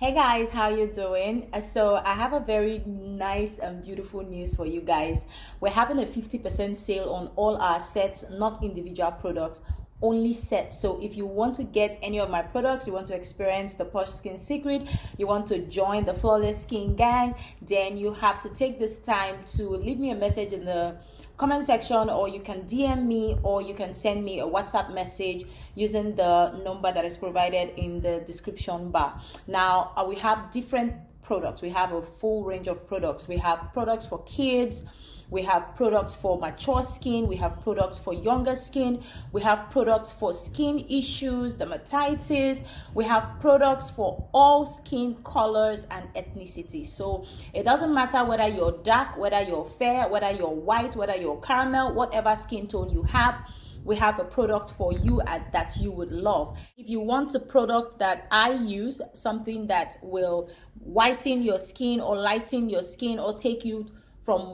Hey guys, how you doing? So I have a very nice and beautiful news for you guys. We're having a 50% sale on all our sets, not individual products, only sets. So if you want to get any of my products, you want to experience the Posh Skin Secret, you want to join the Flawless Skin Gang, then you have to take this time to leave me a message in the comment section, or you can DM me, or you can send me a WhatsApp message using the number that is provided in the description bar. Now we have different products. We have a full range of products. We have products for kids, we have products for mature skin, we have products for younger skin, we have products for skin issues, dermatitis, we have products for all skin colors and ethnicity. So it doesn't matter whether you're dark, whether you're fair, whether you're white, whether you're caramel, whatever skin tone you have, we have a product for you that you would love. If you want a product that I use, something that will whiten your skin or lighten your skin or take you from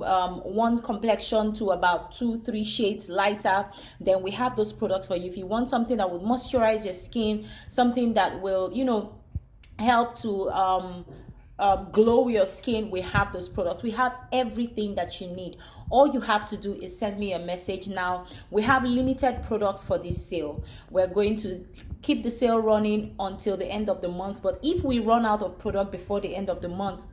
one complexion to about 2-3 shades lighter, then we have those products for you. If you want something that would moisturize your skin, something that will help to glow your skin, we have this product. We have everything that you need. All you have to do is send me a message. Now we have limited products for this sale. We're going to keep the sale running until the end of the month, but if we run out of product before the end of the month,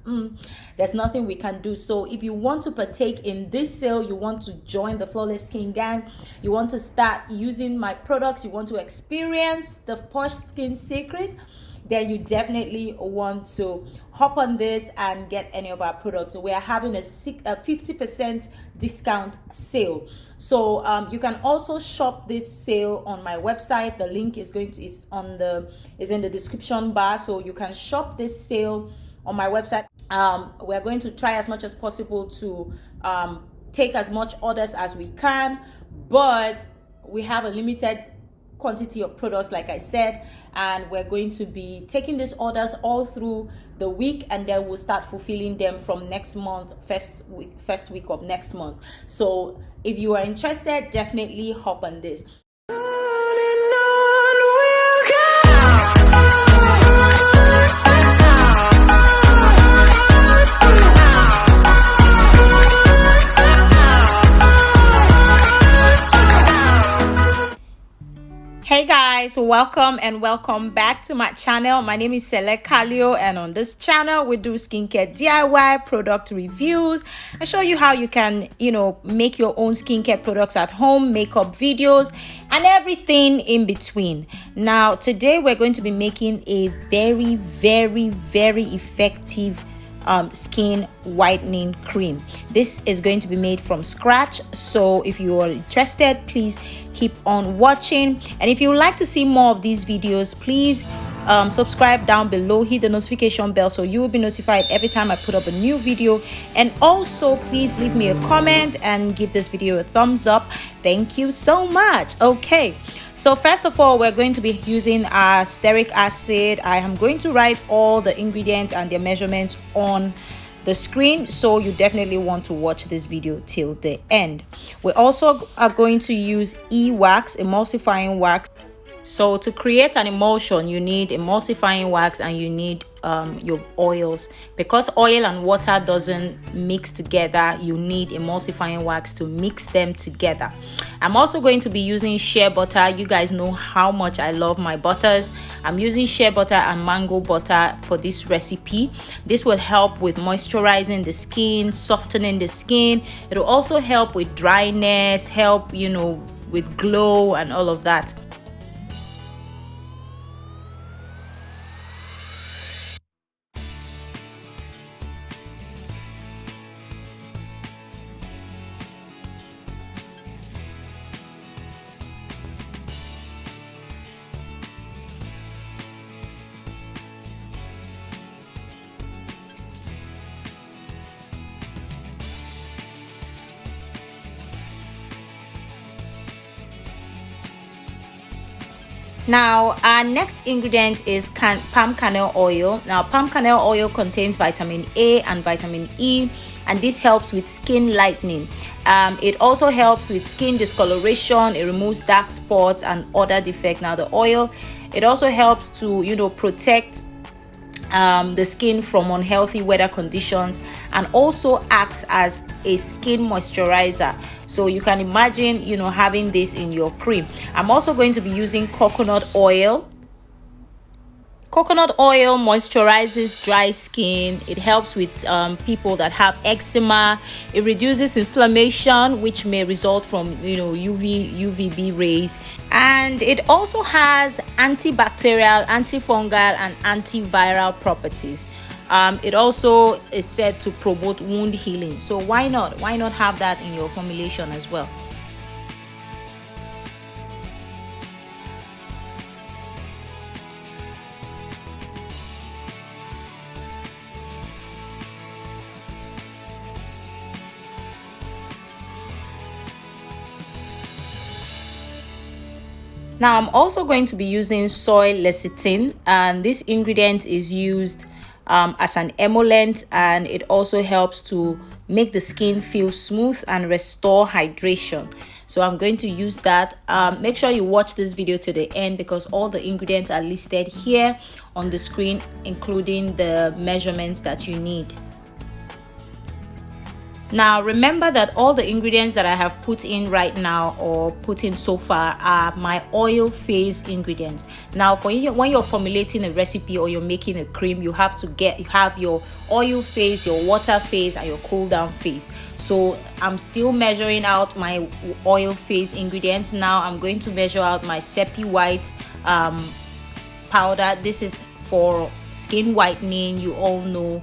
there's nothing we can do. So if you want to partake in this sale, you want to join the Flawless Skin Gang, you want to start using my products, you want to experience the Posh Skin Secret, then you definitely want to hop on this and get any of our products. So we are having a 50% discount sale. So you can also shop this sale on my website. The link is in the description bar. So you can shop this sale on my website. We're going to try as much as possible to take as much orders as we can, but we have a limited quantity of products, like I said, and we're going to be taking these orders all through the week, and then we'll start fulfilling them from next month, first week of next month. So if you are interested, definitely hop on this. Hey guys, welcome back to my channel. My name is Sele Kalio, and on this channel we do skincare DIY product reviews. I show you how you can make your own skincare products at home, makeup videos, and everything in between. Now today we're going to be making a very effective skin whitening cream. This is going to be made from scratch, so if you are interested, please keep on watching. And if you would like to see more of these videos, please subscribe down below, hit the notification bell so you will be notified every time I put up a new video. And also please leave me a comment and give this video a thumbs up. Thank you so much. Okay, so first of all, we're going to be using our stearic acid. I am going to write all the ingredients and their measurements on the screen, so you definitely want to watch this video till the end. We also are going to use wax, emulsifying wax. So to create an emulsion, you need emulsifying wax and you need your oils. Because oil and water doesn't mix together, you need emulsifying wax to mix them together. I'm also going to be using shea butter. You guys know how much I love my butters. I'm using shea butter and mango butter for this recipe. This will help with moisturizing the skin, softening the skin. It will also help with dryness, help with glow and all of that. Now our next ingredient is palm kernel oil. Now palm kernel oil contains vitamin A and vitamin E, and this helps with skin lightening. It also helps with skin discoloration. It removes dark spots and other defects. Now the oil, it also helps to protect the skin from unhealthy weather conditions, and also acts as a skin moisturizer. So you can imagine, having this in your cream. I'm also going to be using coconut oil. Coconut oil moisturizes dry skin. It helps with people that have eczema. It reduces inflammation, which may result from UVB rays. And it also has antibacterial, antifungal, and antiviral properties. It also is said to promote wound healing. So why not have that in your formulation as well? Now I'm also going to be using soy lecithin, and this ingredient is used as an emollient, and it also helps to make the skin feel smooth and restore hydration. So I'm going to use that. Make sure you watch this video to the end, because all the ingredients are listed here on the screen, including the measurements that you need. Now remember that all the ingredients that I have put in right now, or put in so far, are my oil phase ingredients. Now when you're formulating a recipe or you're making a cream, you have your oil phase, your water phase, and your cool down phase. So I'm still measuring out my oil phase ingredients. Now I'm going to measure out my Seppi White powder. This is for skin whitening. You all know.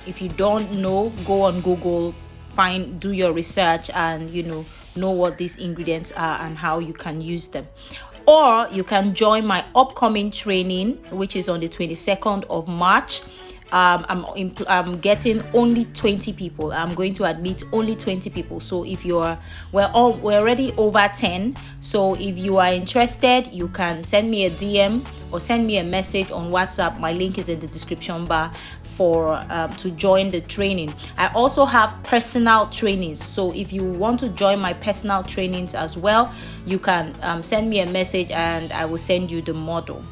If you don't know, go on Google, do your research, and know what these ingredients are and how you can use them. Or you can join my upcoming training, which is on the 22nd of March. I'm getting only 20 people. I'm going to admit only 20 people. So if we're already over 10. So if you are interested, you can send me a DM or send me a message on WhatsApp. My link is in the description bar to join the training. I also have personal trainings. So if you want to join my personal trainings as well, you can send me a message and I will send you the model.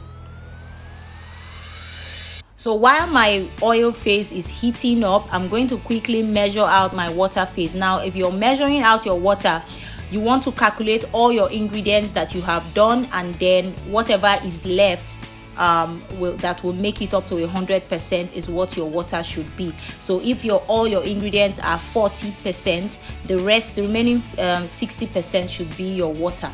So while my oil phase is heating up, I'm going to quickly measure out my water phase. Now, if you're measuring out your water, you want to calculate all your ingredients that you have done, and then whatever is left that will make it up to 100% is what your water should be. So if all your ingredients are 40%, the remaining 60% should be your water.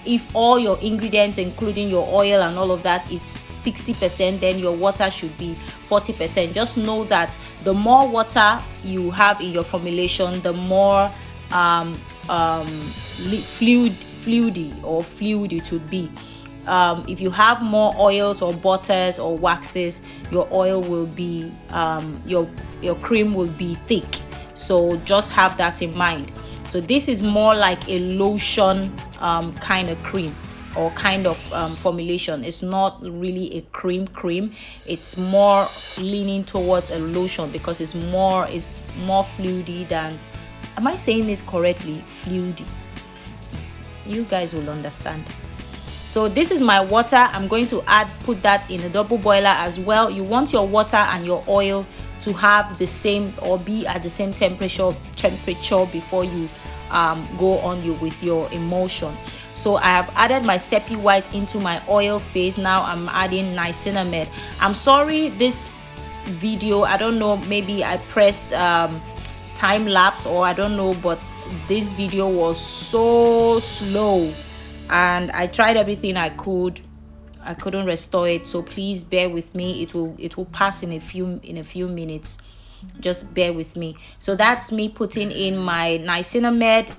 If all your ingredients, including your oil and all of that, is 60%, then your water should be 40%. Just know that the more water you have in your formulation, the more fluid it would be. If you have more oils or butters or waxes, your oil will be your cream will be thick. So just have that in mind. So this is more like a lotion kind of cream or kind of formulation. It's not really a cream. It's more leaning towards a lotion because it's more fluidy than. Am I saying it correctly? Fluidy. You guys will understand. So this is my water. I'm going to put that in a double boiler as well. You want your water and your oil to have the same or be at the same temperature before you go on with your emulsion. So I have added my Seppi White into my oil phase. Now I'm adding niacinamide. I'm sorry, this video, I don't know, maybe I pressed time lapse or I don't know, but this video was so slow and I tried everything I could. I couldn't restore it, so please bear with me. It will pass in a few minutes. Just bear with me. So that's me putting in my niacinamide,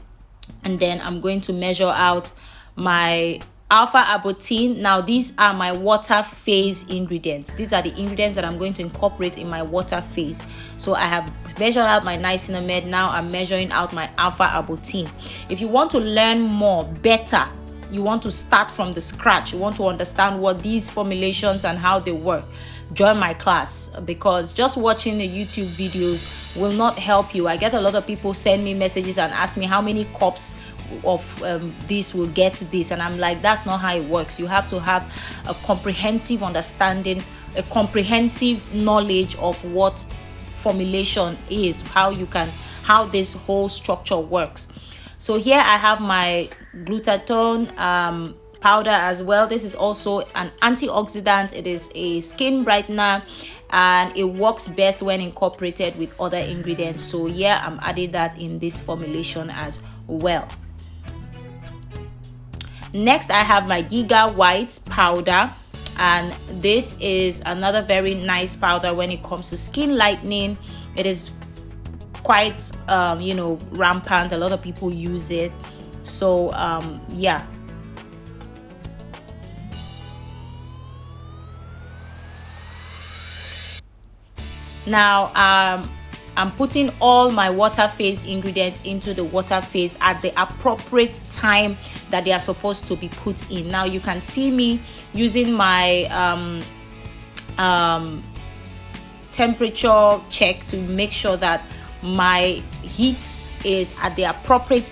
and then I'm going to measure out my alpha abutine. Now these are my water phase ingredients. These are the ingredients that I'm going to incorporate in my water phase. So I have measured out my niacinamide. Now I'm measuring out my alpha abutine. If you want to learn more, better, you want to start from the scratch, you want to understand what these formulations and how they work, join my class, because just watching the YouTube videos will not help you. I get a lot of people send me messages and ask me how many cups of this will get this, and I'm like, that's not how it works. You have to have a comprehensive understanding a comprehensive knowledge of what formulation is, how this whole structure works. So here I have my glutathione powder as well. This is also an antioxidant. It is a skin brightener, and it works best when incorporated with other ingredients. So yeah, I'm adding that in this formulation as well. Next, I have my Giga white powder, and this is another very nice powder when it comes to skin lightening. It is quite rampant. A lot of people use it. So yeah. Now I'm putting all my water phase ingredients into the water phase at the appropriate time that they are supposed to be put in. Now you can see me using my temperature check to make sure that my heat is at the appropriate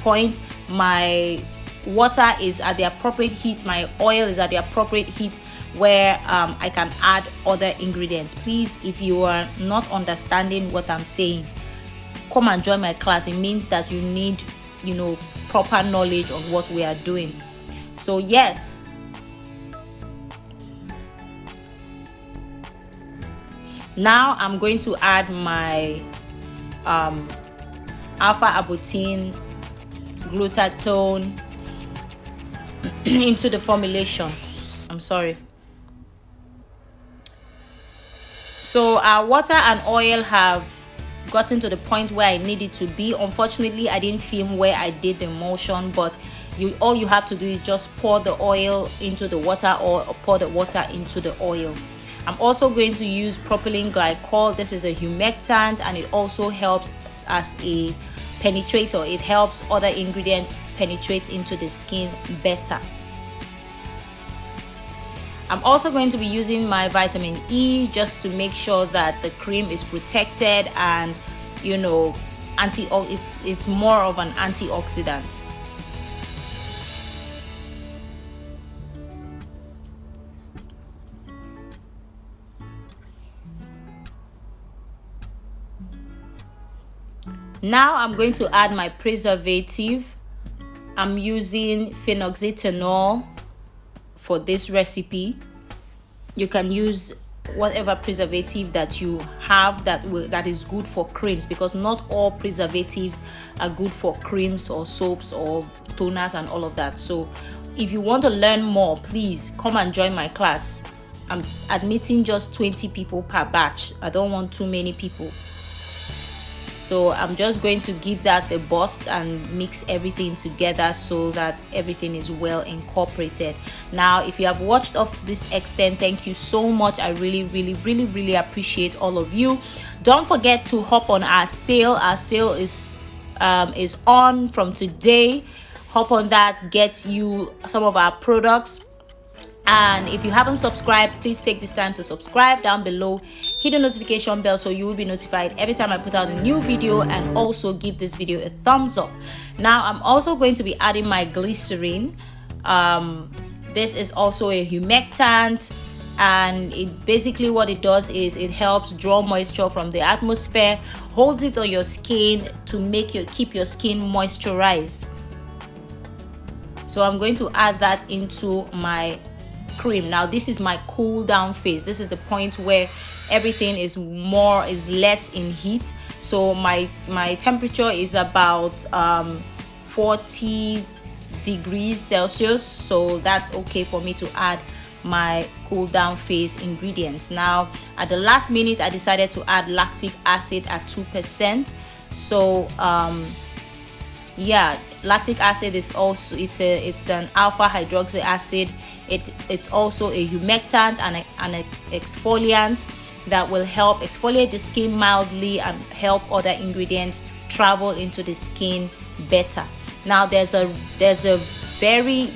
point, my water is at the appropriate heat, my oil is at the appropriate heat, where I can add other ingredients. Please, if you are not understanding what I'm saying, come and join my class. It means that you need proper knowledge on what we are doing. So yes, now I'm going to add my alpha abutine glutathione into the formulation. I'm sorry. So our water and oil have gotten to the point where I need it to be. Unfortunately, I didn't film where I did the emulsion, but all you have to do is just pour the oil into the water or pour the water into the oil. I'm also going to use propylene glycol. This is a humectant, and it also helps as a penetrator. It helps other ingredients penetrate into the skin better. I'm also going to be using my vitamin E just to make sure that the cream is protected and it's more of an antioxidant. Now I'm going to add my preservative. I'm using phenoxyethanol for this recipe. You can use whatever preservative that you have that is good for creams, because not all preservatives are good for creams or soaps or toners and all of that. So if you want to learn more, please come and join my class. I'm admitting just 20 people per batch. I don't want too many people. So I'm just going to give that a burst and mix everything together so that everything is well incorporated. Now, if you have watched up to this extent, thank you so much. I really appreciate all of you. Don't forget to hop on our sale. Our sale is on from today. Hop on that, get you some of our products. And if you haven't subscribed, please take this time to subscribe down below. Hit the notification bell so you will be notified every time I put out a new video, and also give this video a thumbs up. Now I'm also going to be adding my glycerin. This is also a humectant, and it basically what it does is it helps draw moisture from the atmosphere, holds it on your skin to keep your skin moisturized. So I'm going to add that into my cream. Now this is my cool down phase. This is the point where everything is less in heat. So my temperature is about 40 degrees Celsius, so that's okay for me to add my cool down phase ingredients. Now at the last minute I decided to add lactic acid at 2%. So yeah, lactic acid is also it's an alpha hydroxy acid. It's also a humectant and an exfoliant that will help exfoliate the skin mildly and help other ingredients travel into the skin better. Now there's a very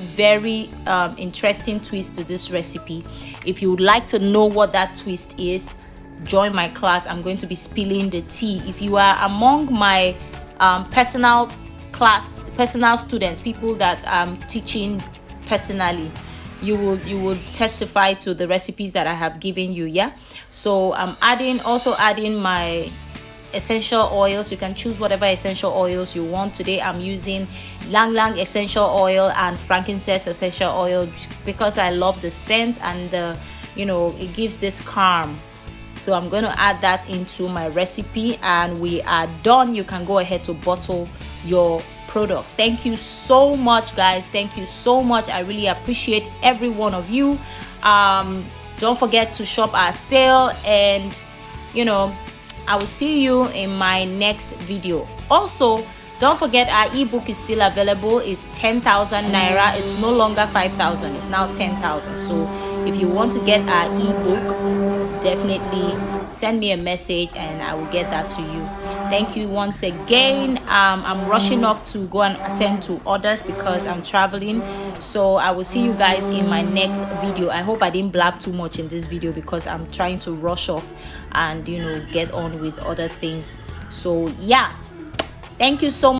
interesting twist to this recipe. If you would like to know what that twist is, join my class. I'm going to be spilling the tea. If you are among my personal students, people that I'm teaching personally, you will testify to the recipes that I have given you. Yeah, so I'm also adding my essential oils. You can choose whatever essential oils you want. Today I'm using lang essential oil and frankincense essential oil because I love the scent, and it gives this calm. So I'm going to add that into my recipe, and we are done. You can go ahead to bottle your product. Thank you so much, guys. Thank you so much. I really appreciate every one of you. Don't forget to shop our sale, and I will see you in my next video. Also, don't forget our ebook is still available. It's 10,000 naira. It's no longer 5,000. It's now 10,000. So if you want to get our ebook, definitely send me a message and I will get that to you. Thank you once again. I'm rushing off to go and attend to others because I'm traveling. So I will see you guys in my next video. I hope I didn't blab too much in this video because I'm trying to rush off and get on with other things. So yeah, thank you so much.